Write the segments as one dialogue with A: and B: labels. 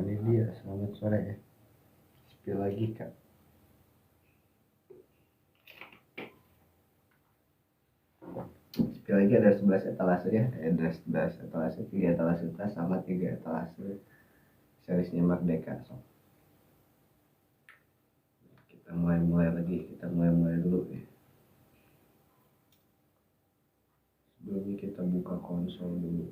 A: ini dia, selamat sore ya. Spill lagi kak. Spill lagi ada 11 etalase ya, ada 11 etalase, 3 etalase tas sama 3 etalase serisnya Merdeka. So, kita mulai dulu ya. Sebelumnya kita buka konsol dulu.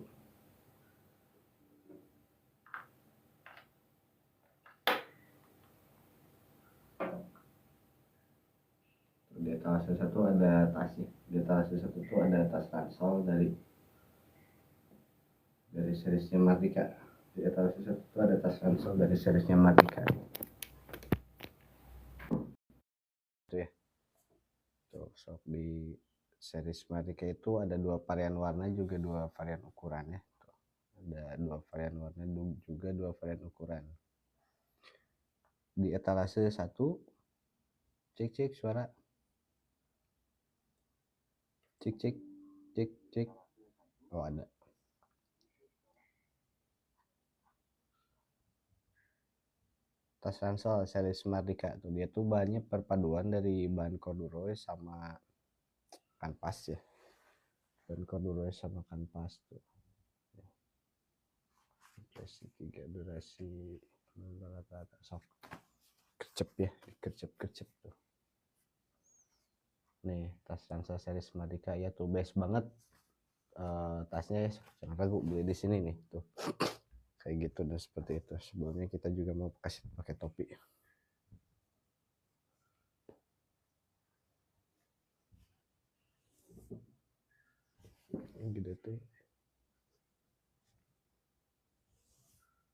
A: Di etalase 1 ada tasnya. Di etalase 1 itu ada tas ransel dari serisnya Mardika. Di etalase 1 itu ada tas ransel dari serisnya Mardika. Itu ya. Tuh, sok di series Mardika itu ada 2 varian warna juga 2 varian ukuran ya. Tuh, ada 2 varian warna juga 2 varian ukuran. Di etalase 1 cek suara. Cek. Oh, ada. Tas ransel series Mardika tuh, dia tuh bahannya perpaduan dari bahan corduroy sama kanvas ya. Bahan corduroy sama kanvas tuh. Durasi 3, durasi rata-rata sok kercep ya, kercep tuh. Nih tas ransel series Mardika ya tuh best banget. Tasnya ya, jangan ragu beli di sini nih tuh. Kayak gitu dan seperti itu. Sebelumnya kita juga mau kasih pakai topi. Ini gede tuh.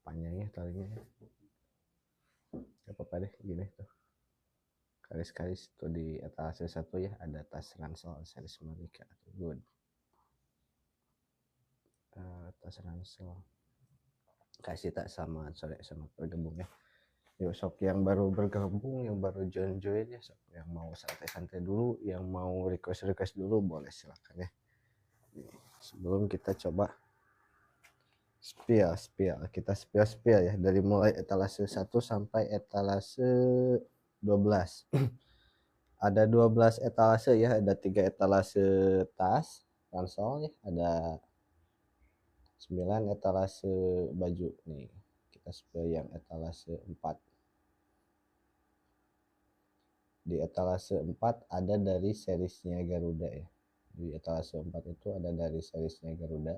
A: Panjangnya talinya ya. Gak apa-apa deh gini tuh. Karis-karis tuh di etalase 1 ya ada tas ransel series Mardika tuh good. Tas ransel kasih tak sama sore sama bergabung ya. Yuk sok yang baru bergabung, yang baru join ya, sok yang mau santai-santai dulu, yang mau request dulu boleh silakan ya. Sebelum kita coba spill kita spill ya dari mulai etalase 1 sampai etalase 12. Ada 12 etalase ya, ada 3 etalase tas ransel ya, ada 9 etalase baju nih. Kita spill yang etalase 4. Di etalase 4 ada dari serisnya Garuda ya. Di etalase 4 itu ada dari serisnya Garuda.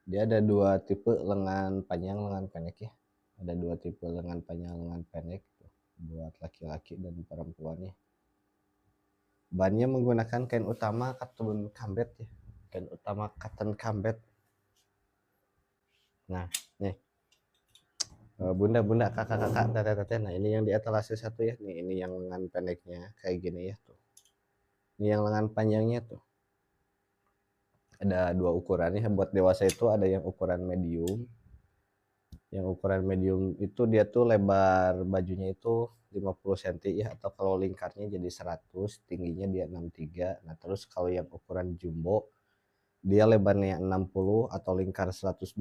A: Dia ada 2 tipe lengan panjang, lengan pendek ya. Ada 2 tipe lengan panjang, lengan pendek tuh, buat laki-laki dan perempuan ya. Bannya menggunakan kain utama cotton cambet ya. Kain utama cotton cambet. Nah, nih. Bunda, kakak, tete. Nah, ini yang di etalase 1 ya. Nih, ini yang lengan pendeknya kayak gini ya tuh. Ini yang lengan panjangnya tuh. Ada 2 ukuran ya. Buat dewasa itu ada yang ukuran medium. Yang ukuran medium itu dia tuh lebar bajunya itu 50 cm ya, atau kalau lingkarnya jadi 100, tingginya dia 63. Nah, terus kalau yang ukuran jumbo dia lebarnya 60 atau lingkar 120,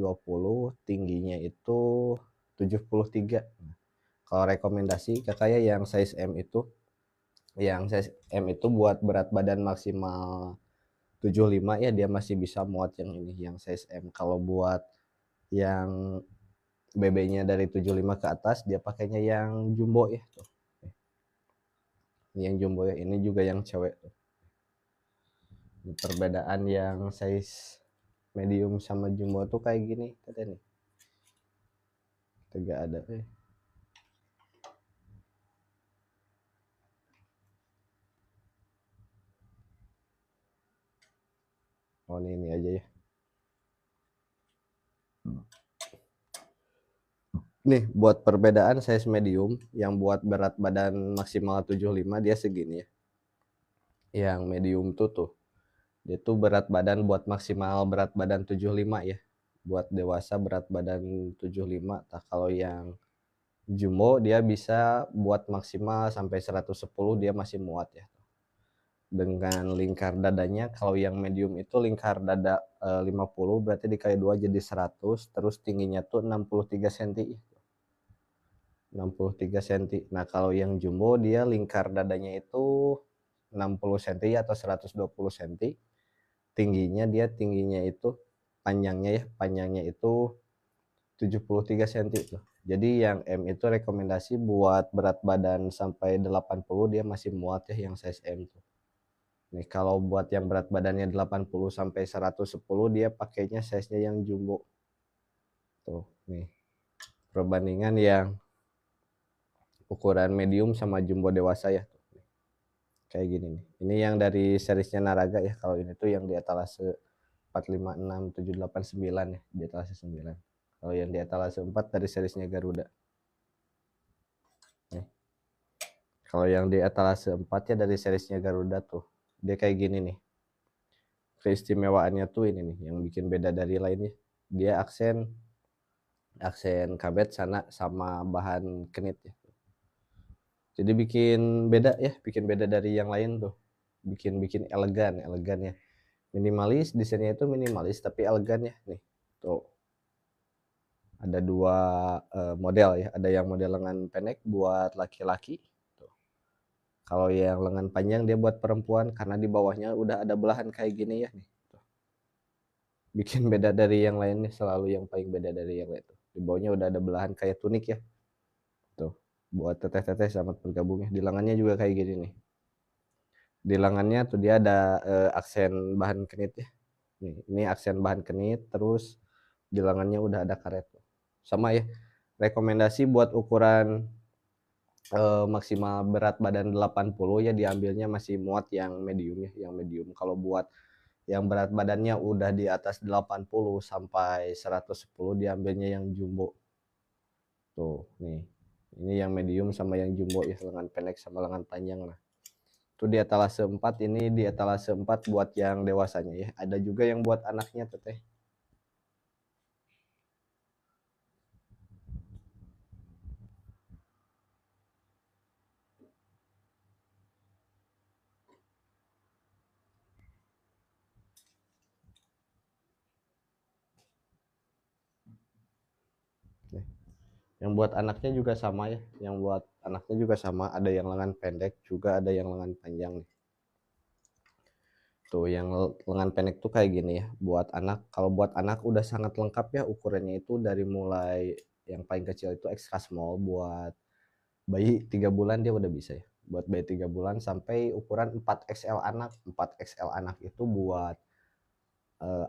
A: tingginya itu 73. Nah, kalau rekomendasi kakak ya yang size M itu, buat berat badan maksimal 75 ya, dia masih bisa muat yang ini yang size M. Kalau buat yang BB-nya dari 75 ke atas dia pakainya yang jumbo ya tuh. Ini yang jumbo ya, ini juga yang cewek tuh. Ini perbedaan yang size medium sama jumbo tuh kayak gini tadi nih. Tegak ada Oh, ini aja ya. Nih buat perbedaan size medium, yang buat berat badan maksimal 75 dia segini ya. Yang medium tuh dia tuh berat badan buat maksimal berat badan 75 ya. Buat dewasa berat badan 75. Nah, kalau yang jumbo dia bisa buat maksimal sampai 110, dia masih muat ya. dengan lingkar dadanya. Kalau yang medium itu lingkar dada 50 berarti dikali 2 jadi 100, terus tingginya tuh 63 cm. 63 cm. Nah, kalau yang jumbo dia lingkar dadanya itu 60 cm atau 120 cm. Tingginya itu panjangnya itu 73 cm tuh. Jadi yang M itu rekomendasi buat berat badan sampai 80 dia masih muat ya yang size M tuh. Nih kalau buat yang berat badannya 80 sampai 110 dia pakainya size-nya yang jumbo. Tuh, nih. Perbandingan yang ukuran medium sama jumbo dewasa ya. Kayak gini nih. Ini yang dari seriesnya Naraga ya. Kalau ini tuh yang di etalase 4, 5, 6, 7, 8, 9 ya. Di etalase 9. Kalau yang di etalase 4 dari seriesnya Garuda. Nih. Kalau yang di etalase 4 ya dari seriesnya Garuda tuh. Dia kayak gini nih. Keistimewaannya tuh ini nih yang bikin beda dari lainnya. Dia aksen kabet sana sama bahan kenit ya. Jadi bikin beda dari yang lain tuh. Bikin elegan ya. Minimalis, desainnya itu minimalis tapi elegan ya nih. Tuh. Ada dua model ya, ada yang model lengan pendek buat laki-laki. Kalau yang lengan panjang dia buat perempuan karena di bawahnya udah ada belahan kayak gini ya nih. Tuh. Bikin beda dari yang lain nih, selalu yang paling beda dari yang lain tuh. Di bawahnya udah ada belahan kayak tunik ya. Tuh, buat teteh-teteh selamat bergabung ya. Di lengannya juga kayak gini nih. Di lengannya tuh dia ada aksen bahan kenit ya. Nih, ini aksen bahan kenit terus di lengannya udah ada karet. Sama ya. Rekomendasi buat ukuran maksimal berat badan 80 ya diambilnya masih muat yang medium ya, yang medium. Kalau buat yang berat badannya udah di atas 80 sampai 110 diambilnya yang jumbo. Tuh, nih. Ini yang medium sama yang jumbo ya, lengan pendek sama lengan panjang lah. Tuh di etalase 4, ini di etalase 4 buat yang dewasanya ya. Ada juga yang buat anaknya teteh. Nih. Yang buat anaknya juga sama ya. Yang buat anaknya juga sama, ada yang lengan pendek juga ada yang lengan panjang nih. Tuh yang lengan pendek tuh kayak gini ya buat anak. Kalau buat anak udah sangat lengkap ya, ukurannya itu dari mulai yang paling kecil itu extra small buat bayi 3 bulan dia udah bisa ya. Buat bayi 3 bulan sampai ukuran 4XL anak. 4XL anak itu buat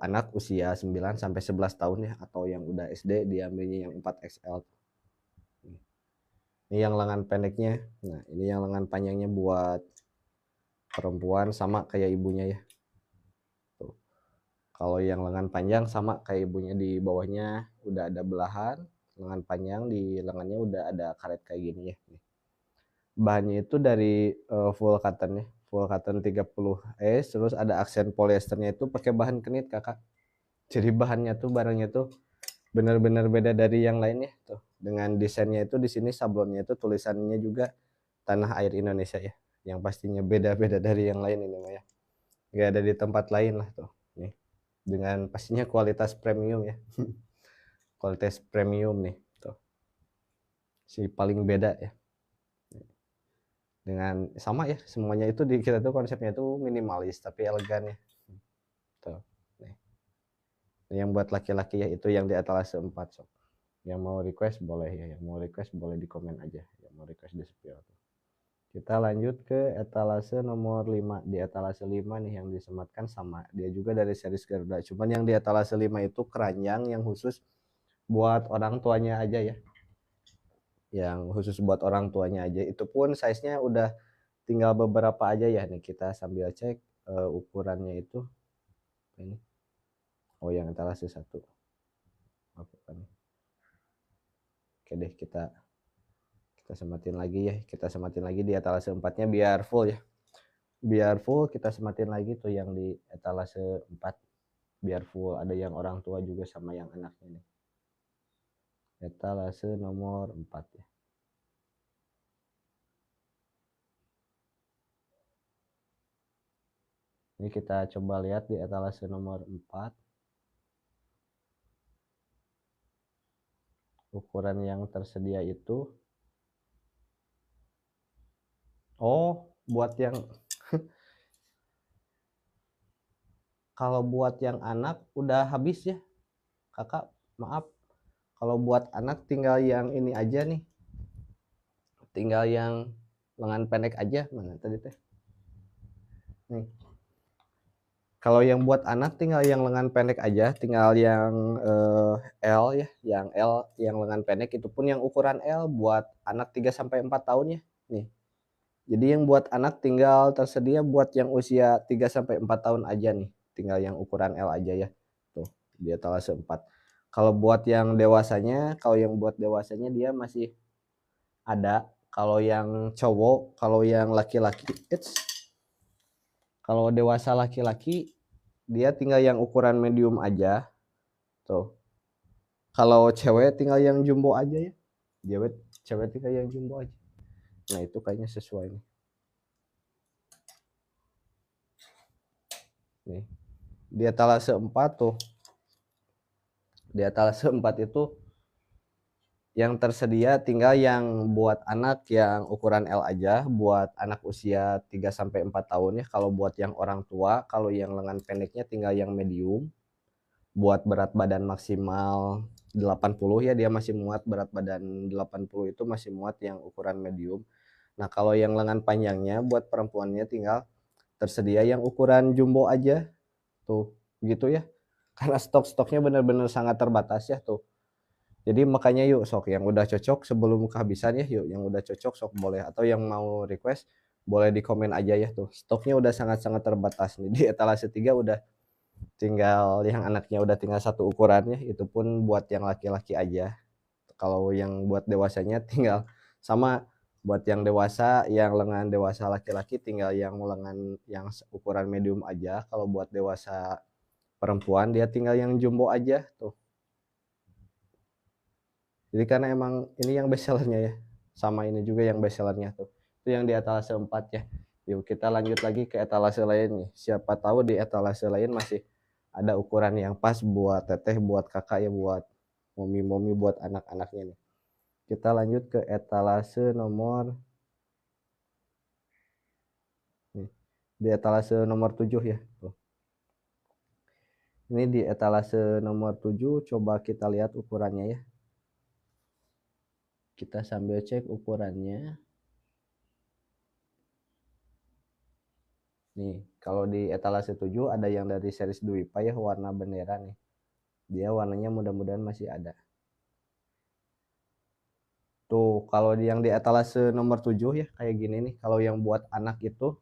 A: anak usia 9 sampai 11 tahun ya, atau yang udah SD diambilnya yang 4XL. Ini yang lengan pendeknya. Nah, ini yang lengan panjangnya buat perempuan sama kayak ibunya ya. Tuh. Kalau yang lengan panjang sama kayak ibunya, di bawahnya udah ada belahan, lengan panjang di lengannya udah ada karet kayak gini ya. Bahannya itu dari full cotton ya, full cotton 30S, terus ada aksen polyesternya itu pakai bahan kenit kakak. Jadi bahannya tuh barangnya tuh benar-benar beda dari yang lainnya tuh. Dengan desainnya itu di sini sablonnya itu tulisannya juga Tanah Air Indonesia ya. Yang pastinya beda-beda dari yang lain ini mah ya. Gak ada di tempat lain lah tuh. Nih. Dengan pastinya kualitas premium ya. Kualitas premium nih tuh. Si paling beda ya. Dengan sama ya, semuanya itu di kita tuh konsepnya tuh minimalis tapi elegan ya. Tuh. Nih. Yang buat laki-laki ya itu yang di etalase 4 sob. Yang mau request boleh ya, yang mau request boleh di komen aja, yang mau request di spill tuh. Kita lanjut ke etalase nomor 5. Di etalase 5 nih yang disematkan sama dia juga dari series Garuda, cuman yang di etalase 5 itu keranjang yang khusus buat orang tuanya aja ya, yang khusus buat orang tuanya aja. Itu pun size nya udah tinggal beberapa aja ya nih, kita sambil cek ukurannya itu ini. Oh yang etalase 1 oke deh, kita sematin lagi ya, kita sematin lagi di etalase 4 nya biar full ya, biar full kita sematin lagi tuh yang di etalase 4 biar full, ada yang orang tua juga sama yang anaknya nih. Etalase nomor 4 ya. Ini kita coba lihat di etalase nomor 4. Ukuran yang tersedia itu, oh buat yang kalau buat yang anak udah habis ya kakak, maaf. Kalau buat anak tinggal yang ini aja nih, tinggal yang lengan pendek aja. Mana tadi teh nih, kalau yang buat anak tinggal yang lengan pendek aja, tinggal yang L ya, yang L yang lengan pendek, itu pun yang ukuran L buat anak 3 sampai 4 tahun ya. Nih. Jadi yang buat anak tinggal tersedia buat yang usia 3 sampai 4 tahun aja nih. Tinggal yang ukuran L aja ya. Tuh, di etalase 4. Kalau buat yang dewasanya, kalau yang buat dewasanya dia masih ada. Kalau yang cowok, kalau yang laki-laki, kalau dewasa laki-laki dia tinggal yang ukuran medium aja. Tuh. Kalau cewek tinggal yang jumbo aja ya. Cewek tinggal yang jumbo aja. Nah, itu kayaknya sesuai nih. Nih. Di etalase 4 tuh. Di etalase 4 itu yang tersedia tinggal yang buat anak yang ukuran L aja, buat anak usia 3 sampai 4 tahun ya. Kalau buat yang orang tua, kalau yang lengan pendeknya tinggal yang medium. Buat berat badan maksimal 80 ya, dia masih muat berat badan 80 itu masih muat yang ukuran medium. Nah, kalau yang lengan panjangnya buat perempuannya tinggal tersedia yang ukuran jumbo aja. Tuh, gitu ya. Karena stok-stoknya benar-benar sangat terbatas ya tuh. Jadi makanya yuk sok yang udah cocok sebelum kehabisan ya, yuk yang udah cocok sok boleh, atau yang mau request boleh di komen aja ya tuh. Stoknya udah sangat-sangat terbatas nih. Di etalase 3 udah tinggal yang anaknya udah tinggal satu ukurannya, itu pun buat yang laki-laki aja. Kalau yang buat dewasanya tinggal sama, buat yang dewasa yang lengan dewasa laki-laki tinggal yang lengan yang ukuran medium aja. Kalau buat dewasa perempuan dia tinggal yang jumbo aja tuh. Jadi karena emang ini yang best sellernya ya, sama ini juga yang best sellernya tuh. Itu yang di etalase 4 ya. Yuk kita lanjut lagi ke etalase lain nih. Siapa tahu di etalase lain masih ada ukuran yang pas buat teteh, buat kakak ya, buat momi-momi, buat anak-anaknya nih. Kita lanjut ke etalase nomor nih. Di etalase nomor 7 ya. Tuh. Ini di etalase nomor 7 coba kita lihat ukurannya ya. Kita sambil cek ukurannya. Nih, kalau di etalase 7 ada yang dari series Dwipa ya, warna bendera nih. Dia warnanya mudah-mudahan masih ada. Tuh, kalau yang di etalase nomor 7 ya kayak gini nih. Kalau yang buat anak itu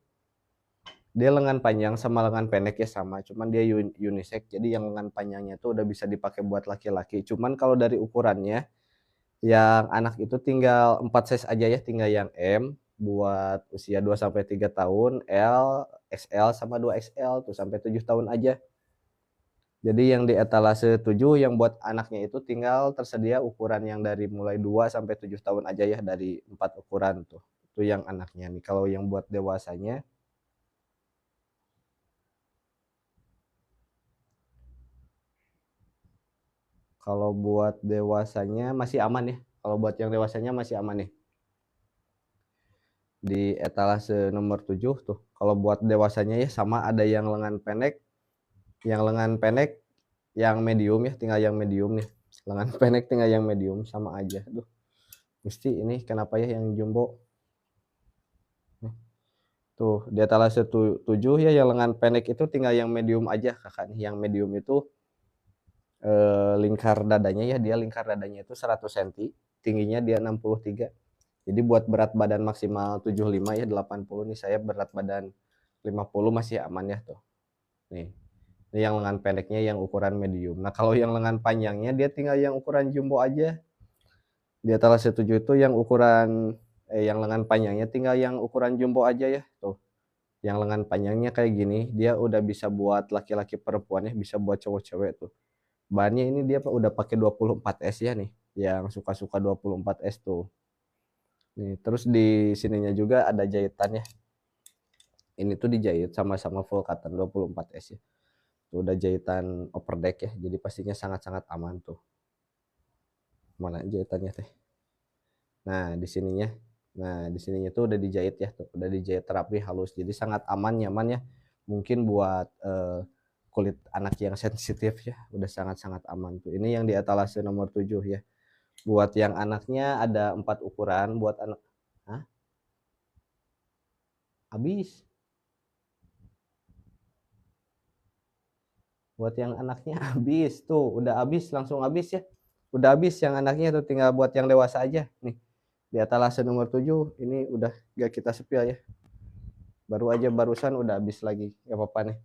A: dia lengan panjang sama lengan pendek ya sama, cuman dia unisex. Jadi yang lengan panjangnya itu udah bisa dipakai buat laki-laki. Cuman kalau dari ukurannya yang anak itu tinggal 4 size aja ya, tinggal yang M buat usia 2 sampai 3 tahun, L, XL sama 2XL tuh sampai 7 tahun aja. Jadi yang di etalase 7 yang buat anaknya itu tinggal tersedia ukuran yang dari mulai 2 sampai 7 tahun aja ya, dari 4 ukuran tuh. Itu yang anaknya nih. Kalau yang buat dewasanya, kalau buat dewasanya masih aman ya. Kalau buat yang dewasanya masih aman nih. Di etalase nomor 7 tuh. Kalau buat dewasanya ya sama, ada yang lengan pendek, yang medium ya, tinggal yang medium nih. Lengan pendek tinggal yang medium sama aja. Duh. Mesti ini kenapa ya yang jumbo? Tuh, di etalase 7 ya yang lengan pendek itu tinggal yang medium aja kakak nih. Yang medium itu lingkar dadanya ya, dia lingkar dadanya itu 100 cm, tingginya dia 63. Jadi buat berat badan maksimal 75 ya, 80 nih, saya berat badan 50 masih aman ya tuh. Nih. Ini yang lengan pendeknya yang ukuran medium. Nah, kalau yang lengan panjangnya dia tinggal yang ukuran jumbo aja. Di etalase 7 itu yang ukuran yang lengan panjangnya tinggal yang ukuran jumbo aja ya tuh. Yang lengan panjangnya kayak gini, dia udah bisa buat laki-laki perempuan ya, bisa buat cowok cewek tuh. Bahannya ini dia udah pakai 24S ya nih, yang suka-suka 24S tuh. Nih, terus di sininya juga ada jahitan ya. Ini tuh dijahit sama-sama full cotton 24S ya. Tuh udah jahitan overdeck ya, jadi pastinya sangat-sangat aman tuh. Mana jahitannya teh? Nah, di sininya. Nah, di sininya tuh udah dijahit ya, tuh udah dijahit rapi halus. Jadi sangat aman, nyaman ya. Mungkin buat kulit anak yang sensitif ya, udah sangat-sangat aman tuh. Ini yang di etalase nomor 7 ya. Buat yang anaknya ada 4 ukuran, buat anak. Hah? Habis. Buat yang anaknya habis tuh, udah habis, langsung habis ya. Udah habis yang anaknya tuh, tinggal buat yang dewasa aja nih. Di etalase nomor 7 ini udah gak kita spill ya. Baru aja barusan udah habis lagi, gak apa-apa nih.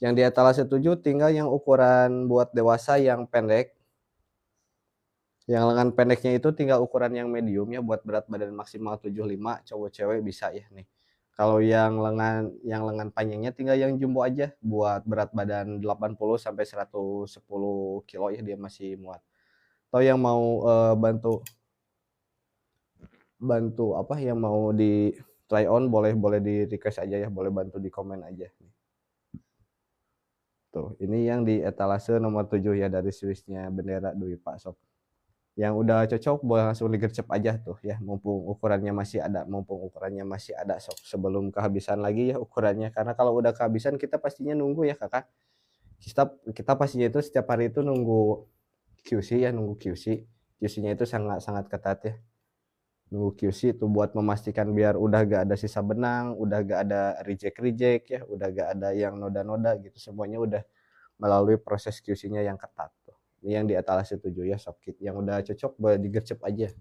A: Yang di etalase 7 tinggal yang ukuran buat dewasa yang pendek. Yang lengan pendeknya itu tinggal ukuran yang medium ya, buat berat badan maksimal 75, cowok cewek bisa ya nih. Kalau yang lengan panjangnya tinggal yang jumbo aja, buat berat badan 80 sampai 110 kilo ya, dia masih muat. Atau yang mau bantu bantu apa yang mau di try on, boleh di request aja ya, boleh bantu di komen aja. Tuh, ini yang di etalase nomor 7 ya, dari Swissnya bendera Dwi Pak Sok. Yang udah cocok boleh langsung digercep aja tuh ya, mumpung ukurannya masih ada sok, sebelum kehabisan lagi ya ukurannya, karena kalau udah kehabisan kita pastinya nunggu ya kakak. Kita pastinya itu setiap hari itu nunggu QC ya, nunggu QC-nya itu sangat sangat ketat ya. Nunggu QC itu buat memastikan biar udah gak ada sisa benang, udah gak ada reject ya, udah gak ada yang noda-noda gitu, semuanya udah melalui proses QC-nya yang ketat tuh. Ini yang di etalase 7 ya, soft yang udah cocok boleh digercep aja.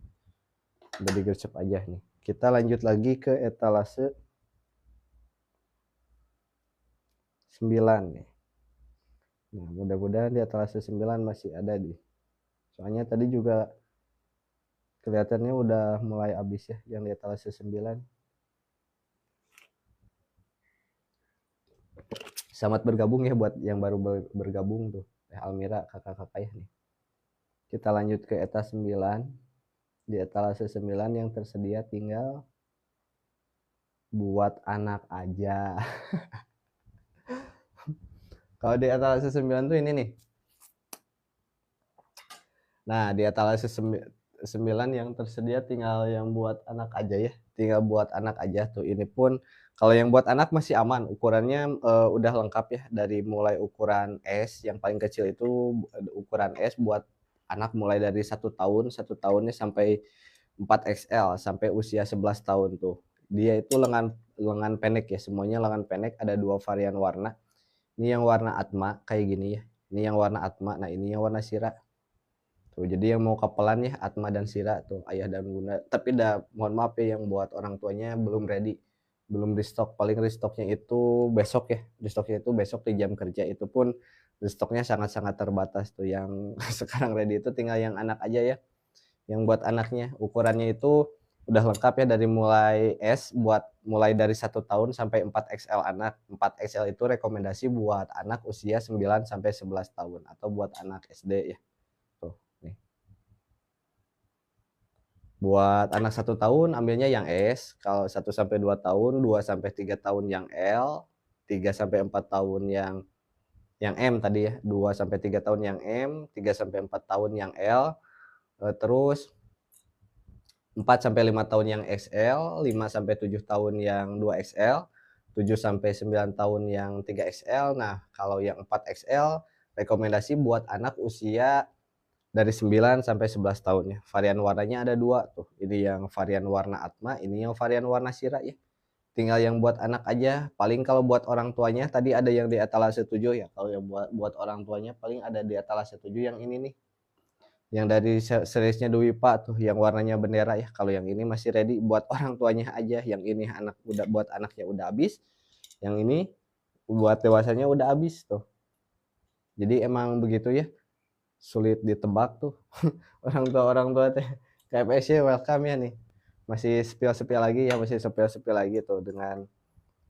A: Udah digercep aja nih. Kita lanjut lagi ke etalase 9 nih. Nah, mudah-mudahan di etalase 9 masih ada di. Soalnya tadi juga kelihatannya udah mulai habis ya yang di etalase 9. Selamat bergabung ya buat yang baru bergabung tuh. Almira, kakak-kakak ya nih. Kita lanjut ke etalase 9. Di etalase 9 yang tersedia tinggal buat anak aja. Kalau di etalase 9 tuh ini nih. Nah, di etalase 9 yang tersedia tinggal yang buat anak aja ya. Tinggal buat anak aja tuh. Ini pun kalau yang buat anak masih aman. Ukurannya udah lengkap ya, dari mulai ukuran S yang paling kecil itu, ukuran S buat anak mulai dari 1 tahun, 1 tahunnya sampai 4XL sampai usia 11 tahun tuh. Dia itu lengan pendek ya, semuanya lengan pendek, ada 2 varian warna. Ini yang warna Atma kayak gini ya. Ini yang warna Atma, nah ini yang warna Sira. Tuh, jadi yang mau kapelan ya Atma dan Sira tuh, ayah dan bunda. Tapi mohon maaf ya, yang buat orang tuanya belum ready, belum restock. Paling restocknya itu besok ya. Restocknya itu besok di jam kerja, itu pun restocknya sangat-sangat terbatas tuh. Yang sekarang ready itu tinggal yang anak aja ya. Yang buat anaknya ukurannya itu udah lengkap ya, dari mulai S buat mulai dari 1 tahun sampai 4XL anak. 4XL itu rekomendasi buat anak usia 9 sampai 11 tahun atau buat anak SD ya. Tuh, nih. Buat anak 1 tahun ambilnya yang S, kalau 1 sampai 2 tahun, 2 sampai 3 tahun yang L, 3 sampai 4 tahun yang M tadi ya, 2 sampai 3 tahun yang M, 3 sampai 4 tahun yang L, terus 4 sampai 5 tahun yang XL, 5 sampai 7 tahun yang 2XL, 7 sampai 9 tahun yang 3XL. Nah, kalau yang 4XL rekomendasi buat anak usia dari 9 sampai 11 tahun ya. Varian warnanya ada 2 tuh. Ini yang varian warna Atma, ini yang varian warna Sira ya. Tinggal yang buat anak aja. Paling kalau buat orang tuanya tadi ada yang di etalase 7 ya. Kalau yang buat orang tuanya paling ada di etalase 7 yang ini nih. Yang dari seriesnya Dwi Pak tuh yang warnanya bendera ya. Kalau yang ini masih ready buat orang tuanya aja. Yang ini anak udah buat anaknya udah habis. Yang ini buat dewasanya udah habis tuh. Jadi emang begitu ya. Sulit ditebak tuh. orang tua teh. KFC welcome ya nih. Masih spill lagi ya, masih spill lagi tuh dengan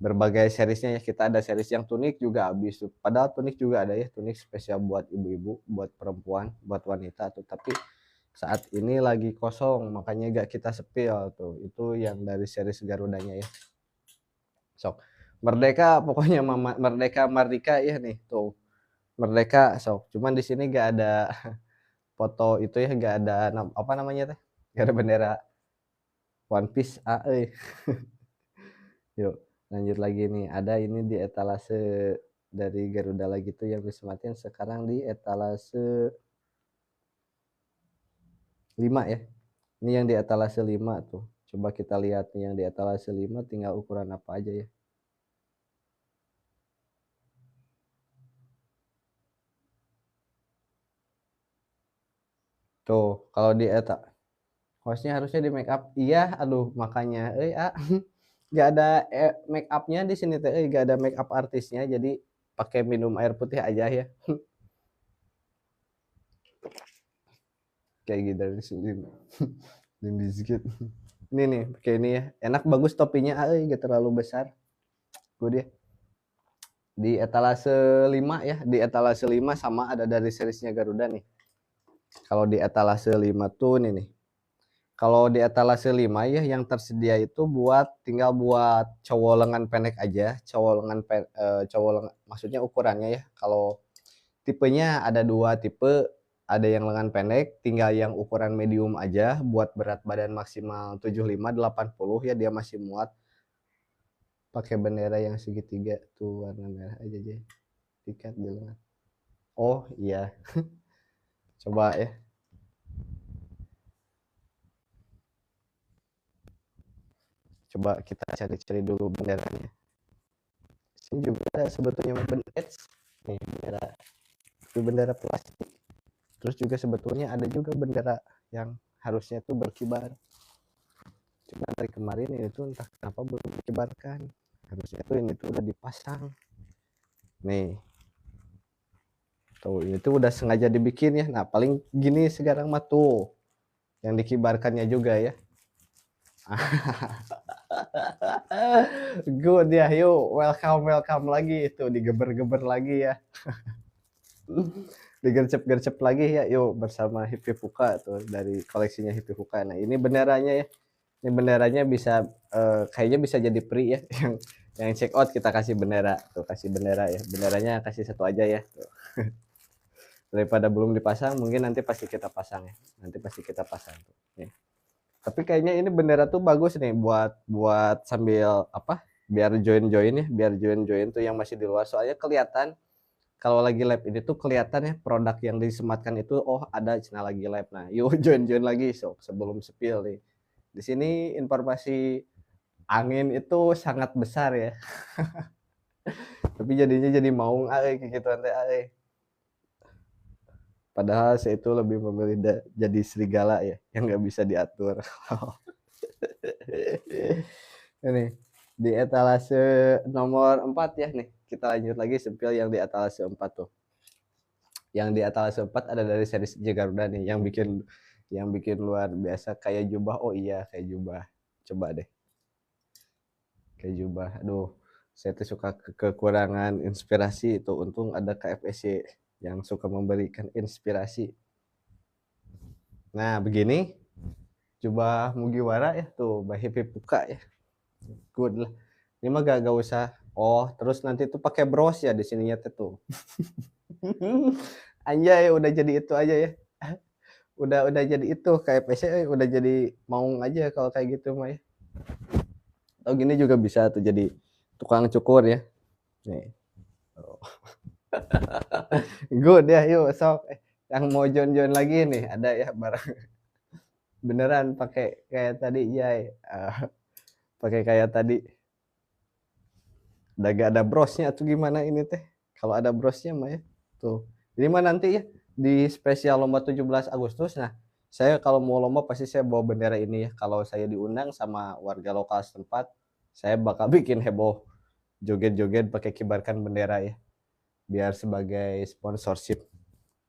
A: berbagai seriesnya ya. Kita ada series yang tunik juga habis tuh. Padahal tunik juga ada ya, tunik spesial buat ibu-ibu, buat perempuan, buat wanita tuh. Tapi saat ini lagi kosong, makanya gak kita spill tuh. Itu yang dari series Garudanya ya. Sok. Merdeka pokoknya mama Merdeka Mardika ya nih tuh. Merdeka sok. Cuman di sini gak ada foto itu ya, gak ada apa namanya teh? Gak ada bendera One Piece Yuk, lanjut lagi nih. Ada ini di etalase dari Garuda lagi tuh yang Wisma Atlet sekarang di etalase 5 ya. Ini yang di etalase 5 tuh. Coba kita lihat nih yang di etalase 5 tinggal ukuran apa aja ya. Tuh, kalau di hostnya harusnya di make up. Iya, aduh makanya nggak ada make upnya di sini teh, nggak ada make up artisnya, jadi pakai minum air putih aja ya. Kayak gitu dari sini. Limbi sedikit. Ini nih, pakai ini ya. Enak bagus topinya, gak terlalu besar. Gue dia di etalase 5 ya, di etalase 5 sama ada dari seriesnya Garuda nih. Kalau di etalase 5 tuh nih. Kalau di etalase 5 ya yang tersedia itu tinggal buat cowok lengan pendek aja, cowok lengan maksudnya ukurannya ya. Kalau tipenya ada 2 tipe, ada yang lengan pendek, tinggal yang ukuran medium aja buat berat badan maksimal 75-80 ya, dia masih muat. Pakai bendera yang segitiga tuh warna merah aja tiket di lengan. Oh iya. Coba ya. Coba kita cari-cari dulu benderanya. Sini juga ada sebetulnya bendera nih, bendera plastik. Terus juga sebetulnya ada juga bendera yang harusnya tuh berkibar. Cuma dari kemarin ini tuh entah kenapa belum dikibarkan. Harusnya tuh ini tuh udah dipasang. Nih. Tuh ini tuh udah sengaja dibikin ya. Nah paling gini sekarang mah tuh yang dikibarkannya juga ya. Good ya, yuk welcome lagi itu digeber-geber lagi ya. Digercep-gercep lagi ya, yuk bersama Hippie Fuka tuh dari koleksinya Hippie Fuka. Nah ini benderanya ya, ini benderanya bisa kayaknya bisa jadi free ya, yang check out kita kasih bendera tuh, kasih bendera ya, benderanya kasih satu aja ya tuh. Daripada belum dipasang, mungkin nanti pasti kita pasang ya, nanti pasti kita pasang tuh. Nih. Tapi kayaknya ini bendera tuh bagus nih buat sambil apa? Biar join ya, biar join tuh yang masih di luar. Soalnya kelihatan kalau lagi live ini tuh kelihatan ya produk yang disematkan itu, oh ada Cina lagi live. Nah, yuk join lagi sebelum spill nih. Di sini informasi angin itu sangat besar ya. Tapi jadinya jadi maung kayak gitu nanti. Padahal saya itu lebih memilih jadi serigala ya, yang nggak bisa diatur. Ini di etalase nomor 4 ya nih. Kita lanjut lagi spill yang di etalase 4 tuh. Yang di etalase 4 ada dari series Garuda nih yang bikin luar biasa kayak jubah. Oh iya, kayak jubah. Coba deh. Kayak jubah. Aduh, saya tuh suka kekurangan inspirasi itu. Untung ada KFSC yang suka memberikan inspirasi. Nah, begini jubah Mugiwara ya tuh, Hippie Fuka ya. Good lah. Ini mah gak usah. Oh, terus nanti tuh pakai bros ya di sininya tuh. Anjay, udah jadi itu aja ya. Udah jadi itu kayak PC udah jadi maung aja kalau kayak gitu mah ya. Oh, gini juga bisa tuh jadi tukang cukur ya. Nih. Oh. Good ya, yuk sok. Yang mau join lagi nih, ada ya barang. Beneran pakai kayak tadi, Jay. Pakai kayak tadi. Udah gak ada brosnya tuh gimana ini teh? Kalau ada brosnya mah ya. Tuh. Jadi mah nanti ya di spesial lomba 17 Agustus. Nah, saya kalau mau lomba pasti saya bawa bendera ini ya. Kalau saya diundang sama warga lokal setempat, saya bakal bikin heboh joget-joget pakai kibarkan bendera ya. Biar sebagai sponsorship.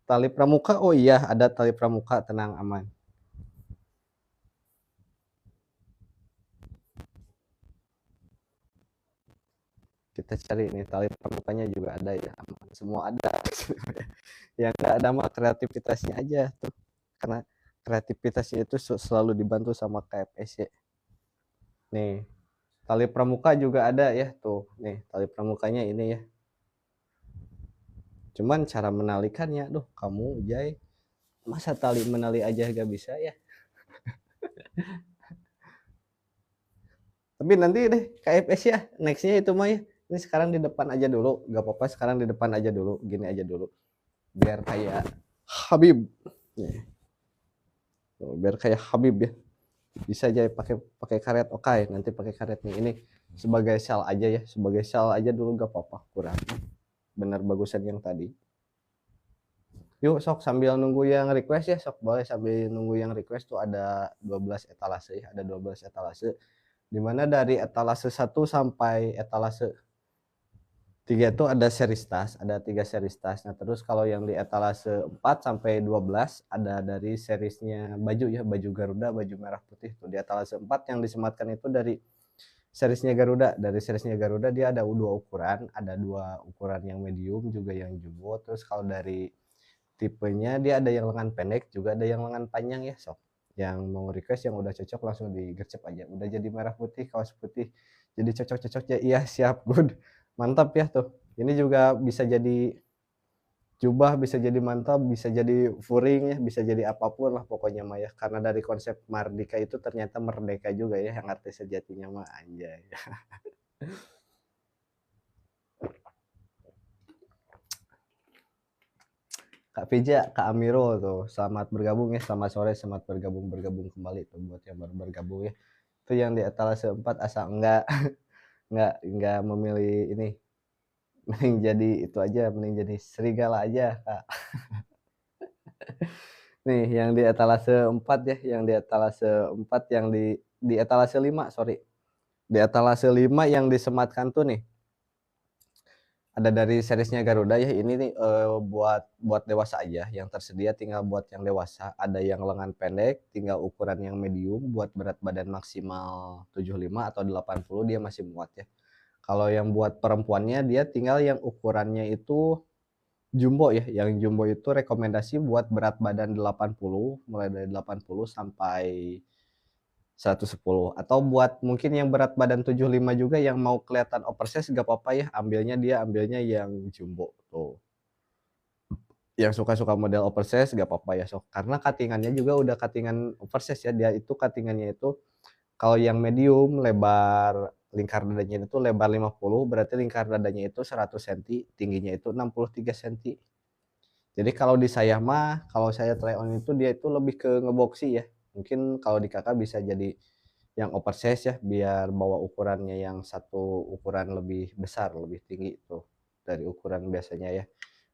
A: Tali pramuka, oh iya ada tali pramuka, tenang aman. Kita cari nih tali pramukanya juga ada ya, aman. Semua ada. Yang nggak ada mah kreativitasnya aja tuh. Karena kreativitasnya itu selalu dibantu sama KFSC. Nih, Tali pramuka juga ada ya tuh. Nih, tali pramukanya ini ya. Cuman cara menalikannya, duh kamu Jay, masa tali menali aja gak bisa ya. Tapi nanti deh KFS ya, nextnya itu mah ya. Ini sekarang di depan aja dulu, gak apa-apa sekarang di depan aja dulu, gini aja dulu. Biar kayak Habib. Biar kayak Habib ya. Bisa aja pakai pakai karet, oke. Nanti pakai karet nih. Ini sebagai sel aja ya, sebagai sel aja dulu gak apa-apa, kurang. Bener bagusan yang tadi. Yuk sok sambil nunggu yang request ya, sok boleh sambil nunggu yang request tuh ada 12 etalase ya, ada 12 etalase. Dimana dari etalase 1 sampai etalase 3 itu ada series tas, ada 3 series tas. Nah, terus kalau yang di etalase 4 sampai 12 ada dari seriesnya baju ya, baju Garuda, baju merah putih tuh. Di etalase 4 yang disematkan itu dari seriesnya Garuda. Dari seriesnya Garuda dia ada dua ukuran, ada dua ukuran yang medium juga yang jumbo. Terus kalau dari tipenya dia ada yang lengan pendek juga ada yang lengan panjang ya, sok yang mau request yang udah cocok langsung digercep aja, udah jadi merah putih kaos putih jadi cocok-cocok ya. Iya siap, good, mantap ya tuh. Ini juga bisa jadi jubah, bisa jadi mantap, bisa jadi furing ya, bisa jadi apapun lah pokoknya mah ya, karena dari konsep Mardika itu ternyata merdeka juga ya yang arti sejatinya mah, anjay. Kak Pija, Kak Amiro tuh, selamat bergabung ya, selamat sore, selamat bergabung kembali tuh buat yang baru bergabung ya. Itu yang di etalase 4 asal enggak memilih ini, mending jadi itu aja, mending jadi serigala aja, Kak. Nih, yang di etalase 4 ya, yang di etalase 4 yang di etalase 5, sorry. Di etalase 5 yang disematkan tuh nih, ada dari seriesnya Garuda ya, ini nih buat dewasa aja yang tersedia, tinggal buat yang dewasa. Ada yang lengan pendek tinggal ukuran yang medium buat berat badan maksimal 75 atau 80 dia masih muat ya. Kalau yang buat perempuannya dia tinggal yang ukurannya itu jumbo ya, yang jumbo itu rekomendasi buat berat badan 80, mulai dari 80 sampai 110, atau buat mungkin yang berat badan 75 juga yang mau kelihatan oversize gak apa-apa ya, ambilnya yang jumbo tuh. Yang suka-suka model oversize gak apa-apa ya sok, karena cuttingannya juga udah cuttingan oversize ya, dia itu cuttingannya itu kalau yang medium lebar lingkar dadanya itu lebar 50, berarti lingkar dadanya itu 100 cm, tingginya itu 63 cm. Jadi kalau di saya mah, kalau saya try on itu dia itu lebih ke ngeboxy ya. Mungkin kalau di kakak bisa jadi yang oversize ya, biar bawa ukurannya yang satu ukuran lebih besar, lebih tinggi tuh dari ukuran biasanya ya.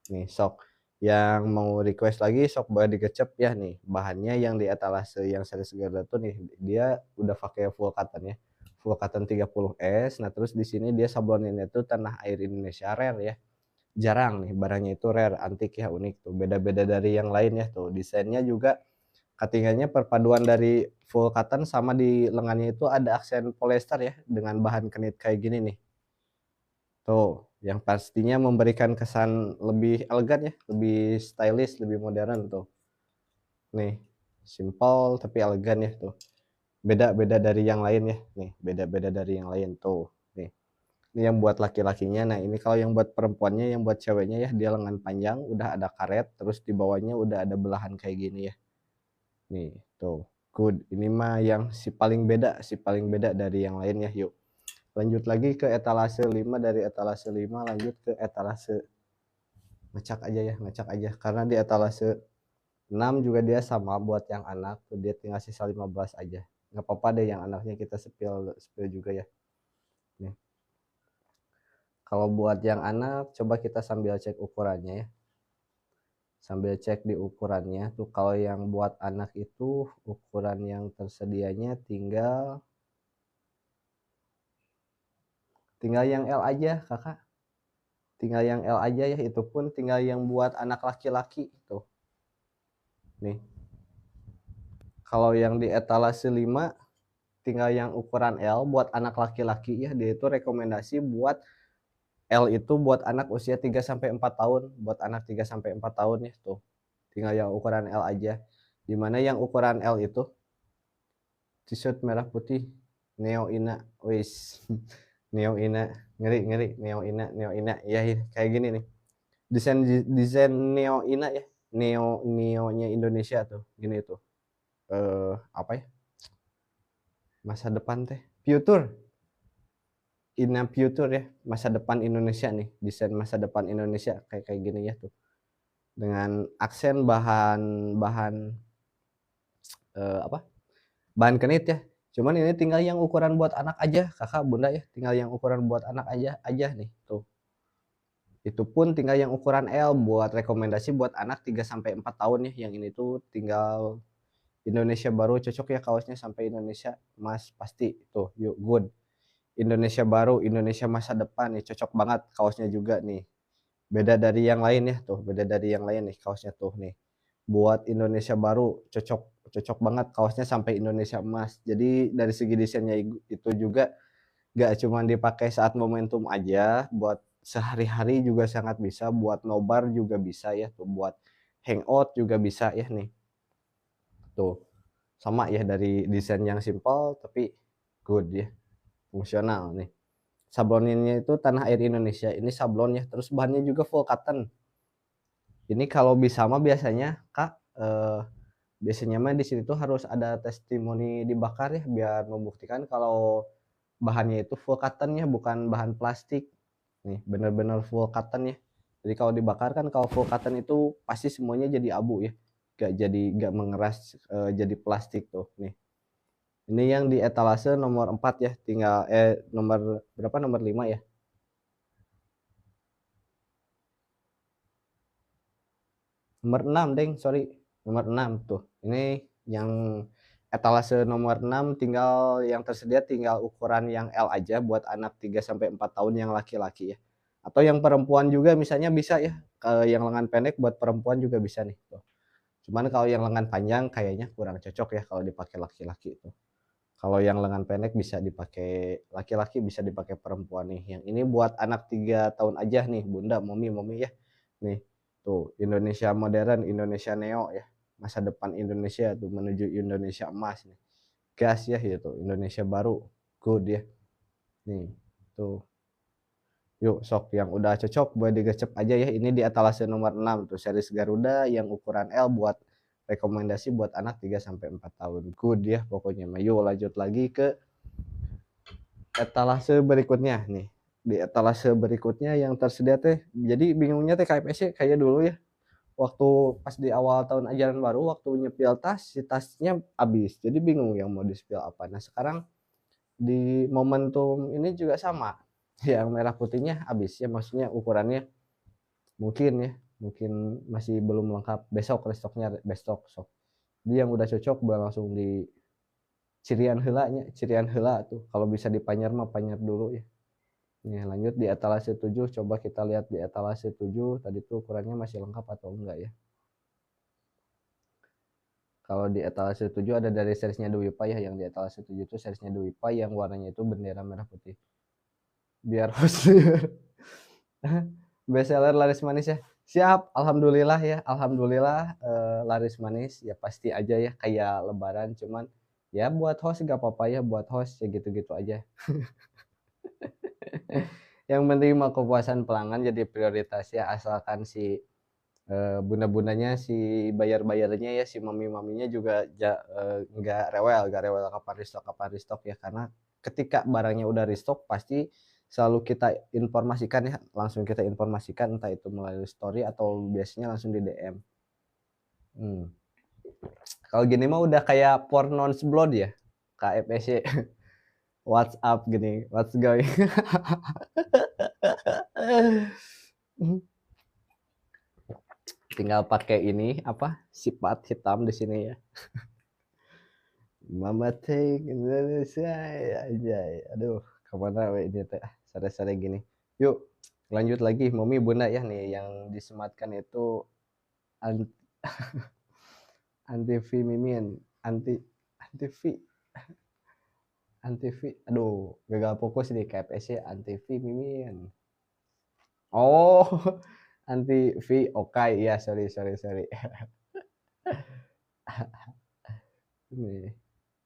A: Nih sok yang mau request lagi sok boleh digecep ya nih. Bahannya yang di etalase yang seri segala tuh nih dia udah pakai full cotton ya. Full cotton 30S. Nah, terus di sini dia sabloninnya tuh tanah air Indonesia rare ya. Jarang nih barangnya itu rare, antik ya, unik tuh. Beda-beda dari yang lain ya tuh. Desainnya juga cuttingannya perpaduan dari full cotton sama di lengannya itu ada aksen polyester ya dengan bahan kenit kayak gini nih. Tuh, yang pastinya memberikan kesan lebih elegan ya, lebih stylish, lebih modern tuh. Nih, simple tapi elegan ya tuh. Beda-beda dari yang lain ya. Nih, beda-beda dari yang lain tuh. Nih. Ini yang buat laki-lakinya. Nah, ini kalau yang buat perempuannya, yang buat ceweknya ya, dia lengan panjang, udah ada karet, terus di bawahnya udah ada belahan kayak gini ya. Nih, tuh. Good. Ini mah yang si paling beda dari yang lain ya. Yuk. Lanjut lagi ke etalase 5, dari etalase 5 lanjut ke etalase ngecak aja ya, ngecak aja. Karena di etalase 6 juga dia sama buat yang anak, tuh dia tinggal sisa 15 aja. Nggak apa-apa deh yang anaknya kita spill spill juga ya. Nih. Kalau buat yang anak coba kita sambil cek ukurannya ya. Sambil cek di ukurannya tuh, kalau yang buat anak itu ukuran yang tersedianya tinggal yang L aja kakak, tinggal yang L aja ya, itu pun tinggal yang buat anak laki-laki tuh. Nih, kalau yang di etalase 5 tinggal yang ukuran L buat anak laki-laki ya, dia itu rekomendasi buat L itu buat anak usia 3 sampai 4 tahun, buat anak 3 sampai 4 tahun ya tuh. Tinggal yang ukuran L aja. Dimana yang ukuran L itu t-shirt merah putih Neo Ina, wis. Neo Ina, ngeri Neo Ina. Ya, kayak gini nih. Desain Neo Ina ya. Neonya Indonesia tuh. Gini tuh. Apa ya? Masa depan teh. Future. Ina Future ya. Masa depan Indonesia nih. Desain masa depan Indonesia kayak kayak gini ya tuh. Dengan aksen bahan apa? Bahan kenit ya. Cuman ini tinggal yang ukuran buat anak aja, kakak, bunda ya. Tinggal yang ukuran buat anak aja nih tuh. Itu pun tinggal yang ukuran L buat rekomendasi buat anak 3 sampai 4 tahun ya. Yang ini tuh tinggal Indonesia baru cocok ya kaosnya sampai Indonesia Mas pasti tuh. Yuk good. Indonesia baru, Indonesia masa depan nih cocok banget kaosnya juga nih. Beda dari yang lain ya tuh, beda dari yang lain nih kaosnya tuh nih. Buat Indonesia baru cocok cocok banget kaosnya sampai Indonesia emas. Jadi dari segi desainnya itu juga gak cuma dipakai saat momentum aja, buat sehari-hari juga sangat bisa, buat nobar juga bisa ya tuh, buat hangout juga bisa ya nih. Tuh, sama ya dari desain yang simple tapi good ya, fungsional nih. Sabloninnya itu tanah air Indonesia, ini sablon ya, terus bahannya juga full cotton. Ini kalau bisa mah biasanya Kak, biasanya mah di sini tuh harus ada testimoni dibakar ya, biar membuktikan kalau bahannya itu full cotton ya, bukan bahan plastik. Nih, bener-bener full cotton ya. Jadi kalau dibakar kan kalau full cotton itu pasti semuanya jadi abu ya. Gak mengeras jadi plastik tuh nih. Ini yang di etalase nomor 4 ya, tinggal nomor berapa? Nomor 5 ya. Nomor 6, Deng, sorry. Nomor 6 tuh. Ini yang etalase nomor 6 tinggal yang tersedia tinggal ukuran yang L aja buat anak 3 sampai 4 tahun yang laki-laki ya. Atau yang perempuan juga misalnya bisa ya. Kalau yang lengan pendek buat perempuan juga bisa nih tuh. Cuman kalau yang lengan panjang kayaknya kurang cocok ya kalau dipakai laki-laki itu. Kalau yang lengan pendek bisa dipakai laki-laki, bisa dipakai perempuan nih. Yang ini buat anak 3 tahun aja nih, Bunda, Momi ya. Nih, tuh Indonesia modern, Indonesia neo ya. Masa depan Indonesia tuh menuju Indonesia emas nih. Gas ya gitu, Indonesia baru. Good ya. Nih, tuh. Yuk, sok yang udah cocok buat digecep aja ya. Ini di etalase nomor 6 tuh series Garuda yang ukuran L buat rekomendasi buat anak 3 sampai 4 tahun. Good ya pokoknya. Yuk lanjut lagi ke etalase berikutnya nih. Di etalase berikutnya yang tersedia teh jadi bingungnya teh KFC kayak dulu ya. Waktu pas di awal tahun ajaran baru waktu nyepil tas, si tasnya habis. Jadi bingung yang mau di-spill apa. Nah, sekarang di momentum ini juga sama. Yang merah putihnya habis ya, maksudnya ukurannya mungkin ya, mungkin masih belum lengkap. Besok restoknya besok sok. Dia yang udah cocok buat langsung di cirian heula tuh. Kalau bisa dipanyar mah panyar dulu ya. Nih, lanjut di etalase 7, coba kita lihat di etalase 7 tadi tuh ukurannya masih lengkap atau enggak ya. Kalau di etalase 7 ada dari seriesnya Dewi Pai ya, yang di etalase 7 itu seriesnya Dewi Pai yang warnanya itu bendera merah putih. Biar host bestseller laris manis ya. Siap, alhamdulillah ya, alhamdulillah laris manis ya pasti aja ya kayak lebaran cuman ya buat host gak apa-apa ya buat host ya gitu-gitu aja. Yang penting mah kepuasan pelanggan jadi prioritas ya asalkan si bunda-bundanya si bayar-bayarnya ya si mami-maminya juga nggak rewel kapan restock ya karena ketika barangnya udah restock pasti selalu kita informasikan ya langsung kita informasikan entah itu melalui story atau biasanya langsung di DM. Kalau gini mah udah kayak pornon blood ya KFC. WhatsApp gini what's going tinggal pakai ini apa sifat hitam di sini ya. Mama take Indonesia aja. Aduh, kemana we ini teh sare-sare gini. Yuk, lanjut lagi Mami Bunda ya nih yang disematkan itu anti, anti V Mimin, anti anti V anti V. Aduh, gagal fokus di KPC anti V Mimin. Oh, anti V Okai ya, sorry. Nih,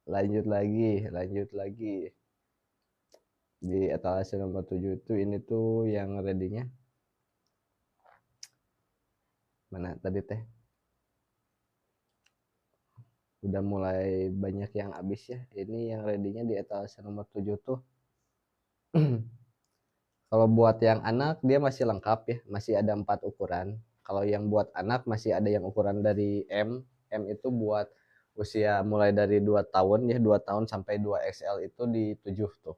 A: lanjut lagi. Di etalase nomor 7 itu ini tuh yang ready-nya mana tadi teh, udah mulai banyak yang habis ya. Ini yang ready-nya di etalase nomor 7 tuh kalau buat yang anak dia masih lengkap ya, masih ada 4 ukuran. Kalau yang buat anak masih ada yang ukuran dari M itu buat usia mulai dari 2 tahun ya, 2 tahun sampai 2 XL itu di 7 tuh.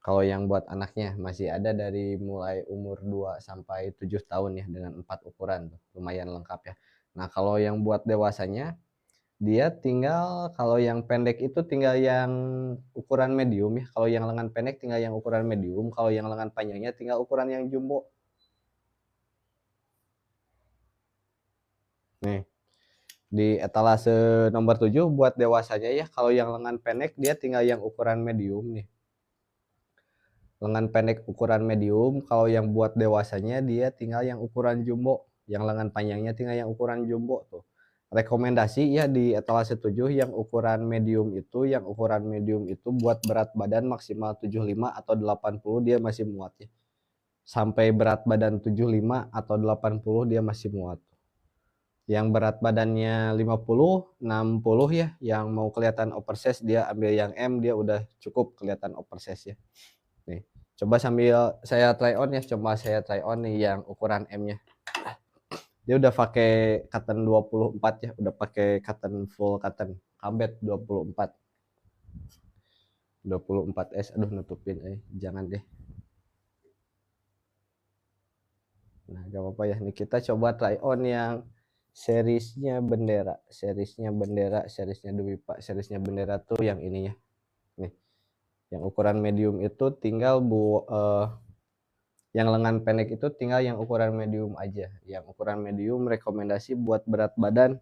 A: Kalau yang buat anaknya masih ada dari mulai umur 2 sampai 7 tahun ya, dengan 4 ukuran tuh, lumayan lengkap ya. Nah, kalau yang buat dewasanya dia tinggal, kalau yang pendek itu tinggal yang ukuran medium ya. Kalau yang lengan pendek tinggal yang ukuran medium, kalau yang lengan panjangnya tinggal ukuran yang jumbo. Nih, di etalase nomor 7 buat dewasanya ya, kalau yang lengan pendek dia tinggal yang ukuran medium nih. Lengan pendek ukuran medium, kalau yang buat dewasanya dia tinggal yang ukuran jumbo. Yang lengan panjangnya tinggal yang ukuran jumbo tuh. Rekomendasi ya di etalase 7 yang ukuran medium itu buat berat badan maksimal 75 atau 80 dia masih muat ya. Sampai berat badan 75 atau 80 dia masih muat. Yang berat badannya 50, 60 ya, yang mau kelihatan oversize dia ambil yang M, dia udah cukup kelihatan oversize ya. Nih, coba sambil saya try on ya, coba saya try on nih yang ukuran M-nya. Dia udah pakai cotton 24 ya, udah pakai cotton full cotton kabet 24 24S. Aduh, nutupin jangan deh. Nah, gak apa-apa ya. Nih kita coba try on yang seriesnya bendera, seriesnya Dewi Pak, seriesnya bendera tuh yang ini ya. Nih, yang ukuran medium itu tinggal yang lengan pendek itu tinggal yang ukuran medium aja. Yang ukuran medium rekomendasi buat berat badan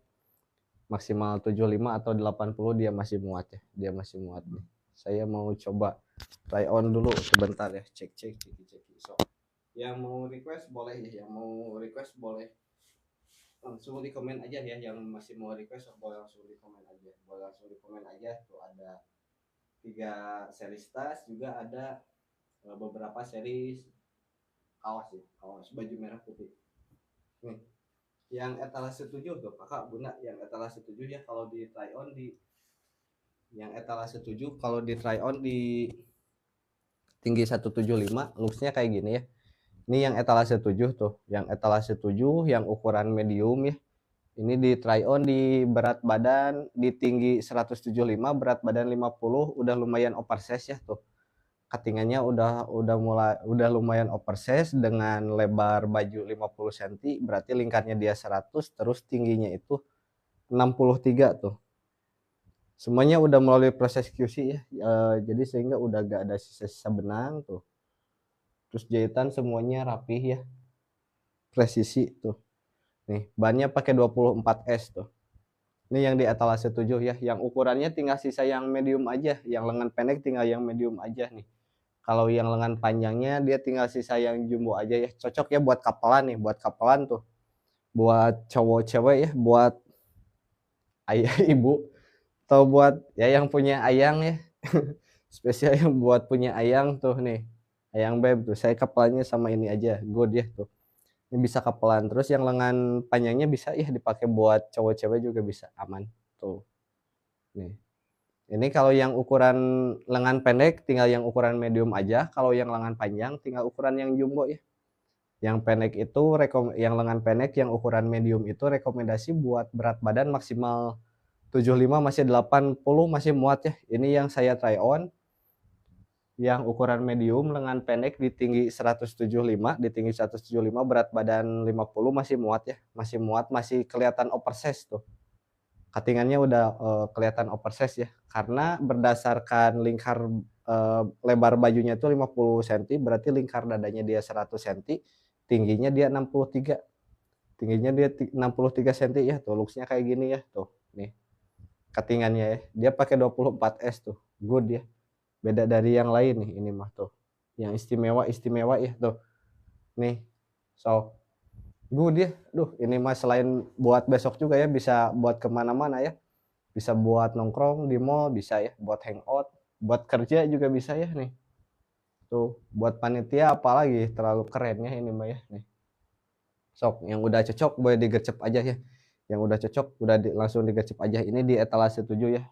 A: maksimal 75 atau 80 dia masih muat ya. Dia masih muat nih. Saya mau coba try on dulu sebentar ya. Cek. So, yang mau request boleh ya, langsung di komen aja ya. Yang masih mau request boleh langsung di komen aja. Tuh ada 3 series tas, juga ada beberapa series kaos ya, kaos baju merah putih. Nih, yang etalase 7 tuh kakak bunda, yang etalase 7 ya, kalau di try on di yang etalase 7 kalau di try on di tinggi 175 looksnya kayak gini ya. Ini yang etalase 7 tuh, yang etalase 7 yang ukuran medium ya. Ini di try on di berat badan di tinggi 175, berat badan 50, udah lumayan oversize ya tuh. Cuttingannya udah lumayan oversize dengan lebar baju 50 cm, berarti lingkarnya dia 100, terus tingginya itu 63 tuh. Semuanya udah melalui proses QC ya, jadi sehingga udah gak ada sisa-sisa benang tuh. Terus jahitan semuanya rapih ya, presisi tuh. Nih, bannya pakai 24S tuh. Ini yang di etalase 7 ya, yang ukurannya tinggal sisa yang medium aja, yang lengan pendek tinggal yang medium aja nih. Kalau yang lengan panjangnya dia tinggal sisa yang jumbo aja ya. Cocok ya buat kapelan nih, buat kapelan tuh. Buat cowok cewek ya, buat ayah ibu, atau buat ya yang punya ayang ya. Spesial yang buat punya ayang tuh nih. Ayang beb tuh. Saya kapelannya sama ini aja, good ya tuh. Ini bisa kapelan. Terus yang lengan panjangnya bisa ya dipakai buat cowok cewek juga bisa, aman tuh. Nih. Ini kalau yang ukuran lengan pendek tinggal yang ukuran medium aja, kalau yang lengan panjang tinggal ukuran yang jumbo ya. Yang pendek itu yang lengan pendek yang ukuran medium itu rekomendasi buat berat badan maksimal 75 masih 80 masih muat ya. Ini yang saya try on. Yang ukuran medium lengan pendek di tinggi 175, berat badan 50 masih muat ya. Masih muat, masih kelihatan oversize tuh. Cuttingannya udah kelihatan oversize ya, karena berdasarkan lingkar lebar bajunya itu 50 cm, berarti lingkar dadanya dia 100 cm, tingginya dia 63 cm ya tuh. Looksnya kayak gini ya tuh. Nih cuttingannya ya, dia pakai 24S tuh, good ya, beda dari yang lain nih. Ini mah tuh yang istimewa ya tuh. Nih, so good ya. Duh, ini mah selain buat besok juga ya, bisa buat kemana-mana ya, bisa buat nongkrong di mall bisa ya, buat hangout, buat kerja juga bisa ya nih. Tuh buat panitia apalagi terlalu keren ya ini mah ya nih. Sok yang udah cocok boleh digercep aja ya. Yang udah cocok udah langsung digercep aja. Ini di etalase 7 ya.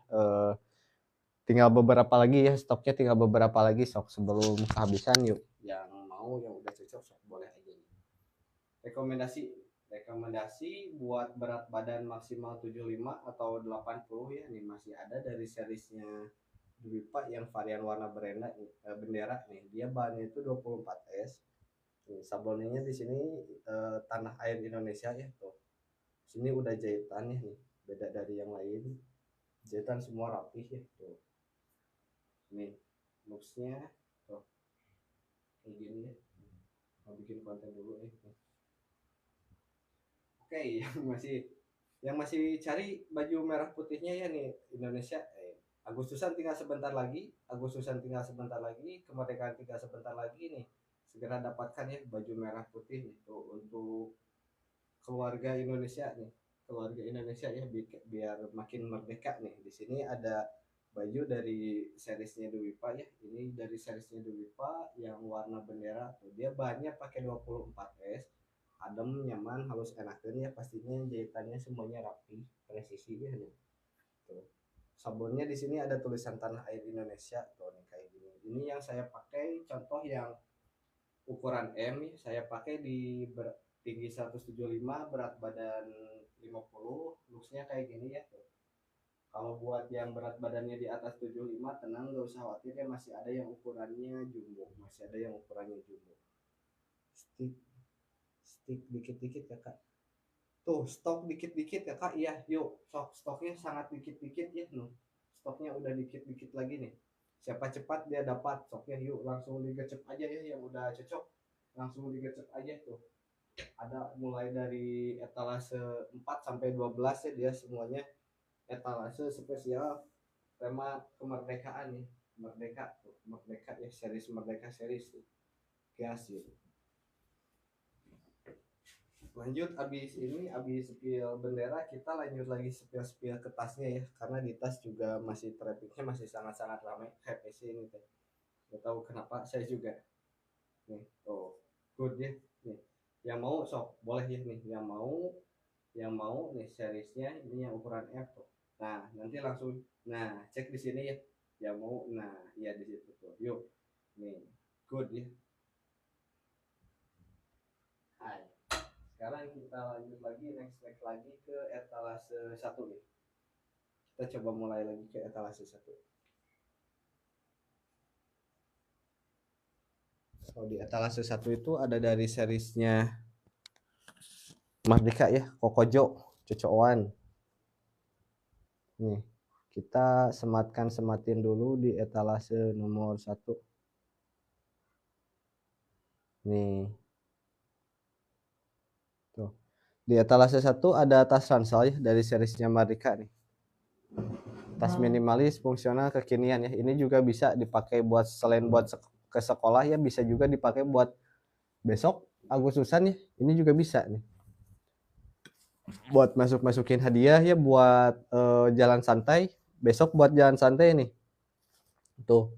A: Tinggal beberapa lagi ya, stoknya tinggal beberapa lagi, sok sebelum kehabisan yuk. Yang mau yang udah cocok sok boleh aja. Rekomendasi rekomendasi buat berat badan maksimal 75 atau 80 ya, ini masih ada dari seriesnya Dwipa yang varian warna bendera nih. Dia bahannya itu 24S. Nih, sablonnya di sini tanah air Indonesia ya tuh. Sini udah jahitannya nih, beda dari yang lain. Jahitan semua rapih ya tuh. Nih, looksnya tuh kayak gini ya. Mau bikin konten dulu Oke, yang masih cari baju merah putihnya ya nih Indonesia. Agustusan tinggal sebentar lagi, kemerdekaan tinggal sebentar lagi nih. Segera dapatkan ya baju merah putih itu untuk keluarga Indonesia nih. Keluarga Indonesia ya biar makin merdeka nih. Di sini ada baju dari seriesnya Dwipa ya. Ini dari seriesnya Dwipa yang warna bendera tuh. Dia bahannya pakai 24S, adem, nyaman, halus, enakan ya, pastinya jahitannya semuanya rapi, presisi ya nih. Tuh. Sabunnya di sini ada tulisan tanah air Indonesia tuh nih kayak gini. Ini yang saya pakai contoh yang ukuran M, saya pakai di tinggi 175, berat badan 50, looksnya kayak gini ya tuh. Kalau buat yang berat badannya di atas 75, tenang nggak usah khawatir ya, masih ada yang ukurannya jumbo, stick stick dikit-dikit ya kak. Tuh stok dikit-dikit ya kak, iya yuk, stoknya sangat dikit-dikit ya nuh. Stoknya udah dikit-dikit lagi nih. Siapa cepat dia dapat stoknya, yuk langsung digercep aja ya yang udah cocok. Langsung digercep aja tuh. Ada mulai dari etalase 4 sampai 12 ya, dia semuanya etalase spesial tema kemerdekaan nih. Merdeka tuh, merdeka ya, series merdeka series tuh. Kasih. Lanjut abis spill bendera kita lanjut lagi spill ke tasnya ya, karena di tas juga masih trafficnya masih sangat-sangat ramai HPC ini teh. Gak tahu kenapa saya juga nih. Oh good ya nih, yang mau sok boleh ya nih, yang mau nih seriesnya ini yang ukuran F tuh. Nah nanti langsung, nah cek di sini ya yang mau, nah iya di situ tuh, yuk nih good ya. Hai, sekarang kita lanjut lagi, next lagi ke etalase 1 nih. Kita coba mulai lagi ke etalase 1. Oh, di etalase 1 itu ada dari seriesnya Merdeka ya, Kokojo, Cocoan. Nih, kita sematin dulu di etalase nomor 1. Nih. Tuh. Di etalase 1 ada tas ransel ya dari seriesnya Merdeka nih. Tas minimalis, fungsional, kekinian ya. Ini juga bisa dipakai buat selain buat ke sekolah ya, bisa juga dipakai buat besok Agustusan ya. Ini juga bisa nih. Buat masukin hadiah ya, buat jalan santai. Besok buat jalan santai nih. Tuh.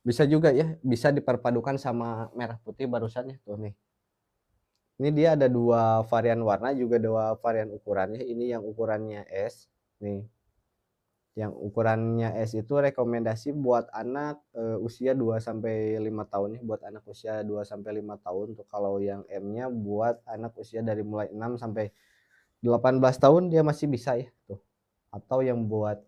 A: Bisa juga ya, bisa diperpadukan sama merah putih barusan ya tuh nih. Ini dia ada 2 varian warna juga 2 varian ukurannya. Ini yang ukurannya S nih. Yang ukurannya S itu rekomendasi buat anak usia 2 sampai 5 tahun ya, buat anak usia 2 sampai 5 tahun tuh. Kalau yang M-nya buat anak usia dari mulai 6 sampai 18 tahun dia masih bisa ya tuh. Atau yang buat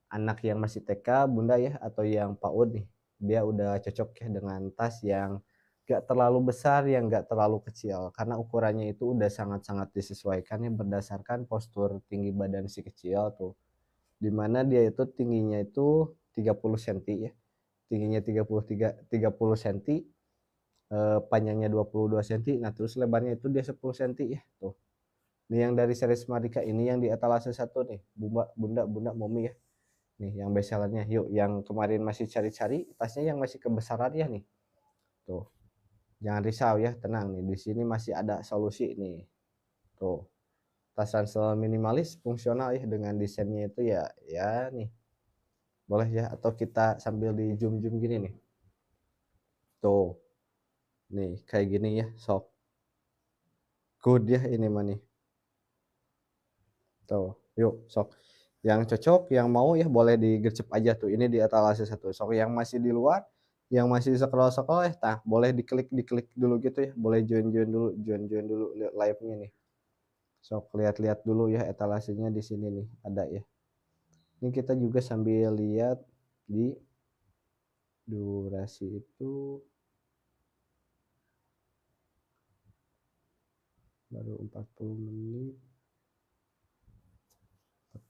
A: anak yang masih TK, Bunda ya, atau yang PAUD nih. Dia udah cocok ya dengan tas yang gak terlalu besar, yang gak terlalu kecil. Karena ukurannya itu udah sangat-sangat disesuaikan ya berdasarkan postur tinggi badan si kecil tuh. Dimana dia itu tingginya itu 30 cm ya. Tingginya 30 cm, panjangnya 22 cm. Nah, terus lebarnya itu dia 10 cm ya tuh. Ini yang dari series Mardika ini yang di etalase 1 nih, Bunda Momi ya. Nih yang bestsellernya, yuk yang kemarin masih cari-cari tasnya yang masih kebesaran ya nih. Tuh. Jangan risau ya, tenang nih. Di sini masih ada solusi nih. Tuh. Tas ransel minimalis fungsional ya dengan desainnya itu ya nih. Boleh ya, atau kita sambil di zoom gini nih. Tuh, nih kayak gini ya, sok. Good ya ini mah nih. Tuh, yuk sok. Yang cocok, yang mau ya boleh digercep aja tuh. Ini di etalase satu. Sok yang masih di luar, yang masih scroll-scroll ya, tah boleh diklik dulu gitu ya. Boleh join dulu live-nya nih. Sok lihat-lihat dulu ya etalasenya di sini nih, ada ya. Ini kita juga sambil lihat di durasi itu baru 40 menit.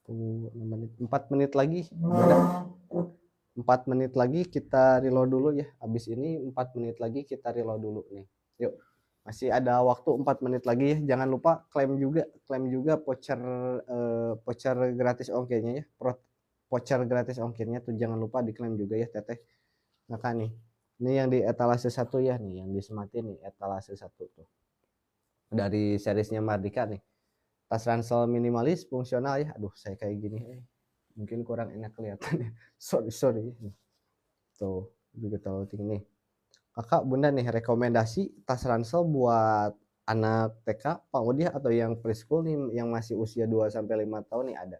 A: 46 menit. 4 menit lagi. Beda. 4 menit lagi kita reload dulu ya. Habis ini 4 menit lagi kita reload dulu nih. Yuk. Masih ada waktu 4 menit lagi ya. Jangan lupa klaim juga voucher gratis ongkirnya ya. Voucher gratis ongkirnya tuh jangan lupa diklaim juga ya teteh. Nah kan nih. Ini yang di etalase 1 ya nih, yang disematin nih etalase 1 tuh. Dari seriesnya Mardika nih. Tas ransel minimalis fungsional ya. Aduh, saya kayak gini mungkin kurang enak kelihatannya. Sorry. Tuh, juga terlalu tinggi nih. Kakak, Bunda nih rekomendasi tas ransel buat anak TK, PAUD atau yang preschool nih yang masih usia 2 sampai 5 tahun nih ada.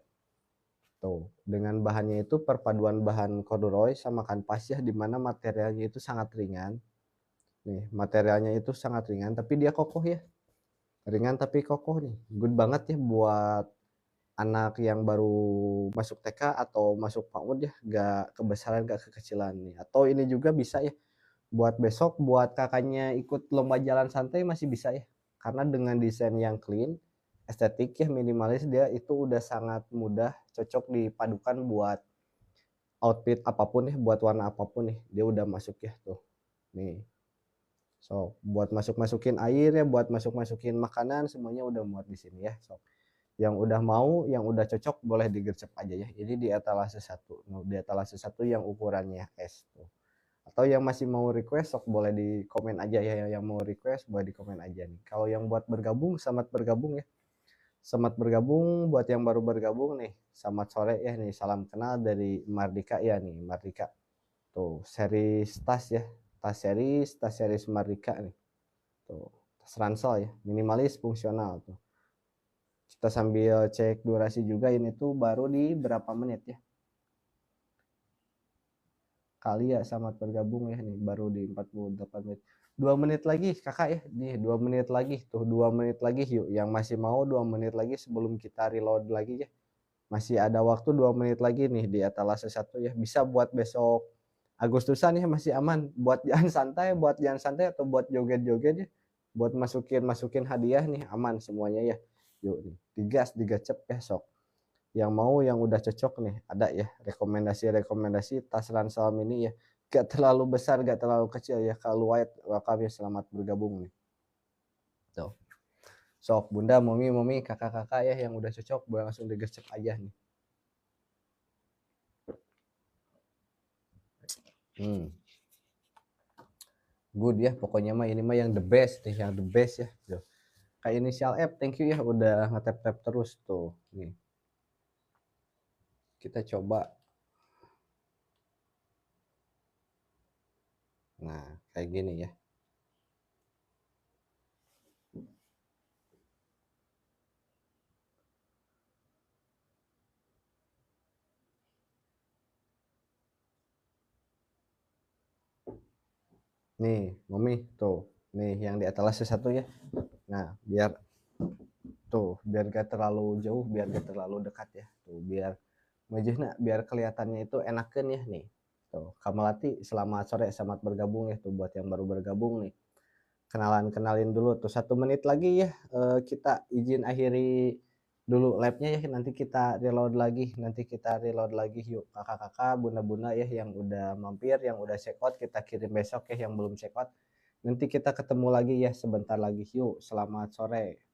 A: Tuh, dengan bahannya itu perpaduan bahan corduroy sama kanvas ya, di mana materialnya itu sangat ringan. Nih, materialnya itu sangat ringan tapi dia kokoh ya. Ringan tapi kokoh nih. Good banget ya buat anak yang baru masuk TK atau masuk PAUD ya, gak kebesaran gak kekecilan nih. Atau ini juga bisa ya buat besok buat kakaknya ikut lomba jalan santai masih bisa ya, karena dengan desain yang clean, estetik ya, minimalis, dia itu udah sangat mudah cocok dipadukan buat outfit apapun ya, buat warna apapun nih dia udah masuk ya tuh nih. So buat masukin air ya, buat masukin makanan, semuanya udah muat di sini ya. So yang udah mau, yang udah cocok boleh digercep aja ya. Ini di etalase 1, di etalase 1 yang ukurannya S tuh. Atau yang masih mau request sok boleh di komen aja ya, yang mau request boleh di komen aja nih. Kalau yang buat bergabung, selamat bergabung ya. Selamat bergabung buat yang baru bergabung nih. Selamat sore ya nih, salam kenal dari Mardika ya nih, Mardika. Tuh, series tas ya. Tas series Mardika nih. Tuh, tas ransel ya, minimalis fungsional tuh. Kita sambil cek durasi juga, ini tuh baru di berapa menit ya. Kali ya selamat bergabung ya nih, baru di 48 menit. 2 menit lagi kakak ya nih, 2 menit lagi tuh, 2 menit lagi yuk yang masih mau 2 menit lagi sebelum kita reload lagi ya. Masih ada waktu 2 menit lagi nih di etalase 1 ya, bisa buat besok Agustusan ya, masih aman buat jalan santai atau buat joget-joget ya, buat masukin hadiah nih aman semuanya ya. Yuk nih digacep ya sok. Yang mau yang udah cocok nih ada ya rekomendasi tas ransel mini ya, gak terlalu besar gak terlalu kecil ya. Kalau white welcome ya, selamat bergabung nih tuh. Sok bunda, momi kakak-kakak ya yang udah cocok boleh langsung digercep aja nih. Good ya pokoknya mah, ini mah yang the best nih, yang the best ya tuh. Kayak inisial F, thank you ya udah ngetap-tap terus tuh nih. Kita coba. Nah kayak gini ya. Nih mami tuh, nih yang di etalase 1 ya. Nah biar gak terlalu jauh, biar gak terlalu dekat ya tuh, biar wajahnya biar kelihatannya itu enakan ya nih tuh. Kamalati selamat sore, selamat bergabung ya tuh buat yang baru bergabung nih. Kenalin dulu tuh, 1 menit lagi ya kita izin akhiri dulu live-nya ya. Nanti kita reload lagi yuk kakak-kakak, bunda-bunda ya yang udah mampir, yang udah check out kita kirim besok ya, yang belum check out nanti kita ketemu lagi ya sebentar lagi. Yuk selamat sore.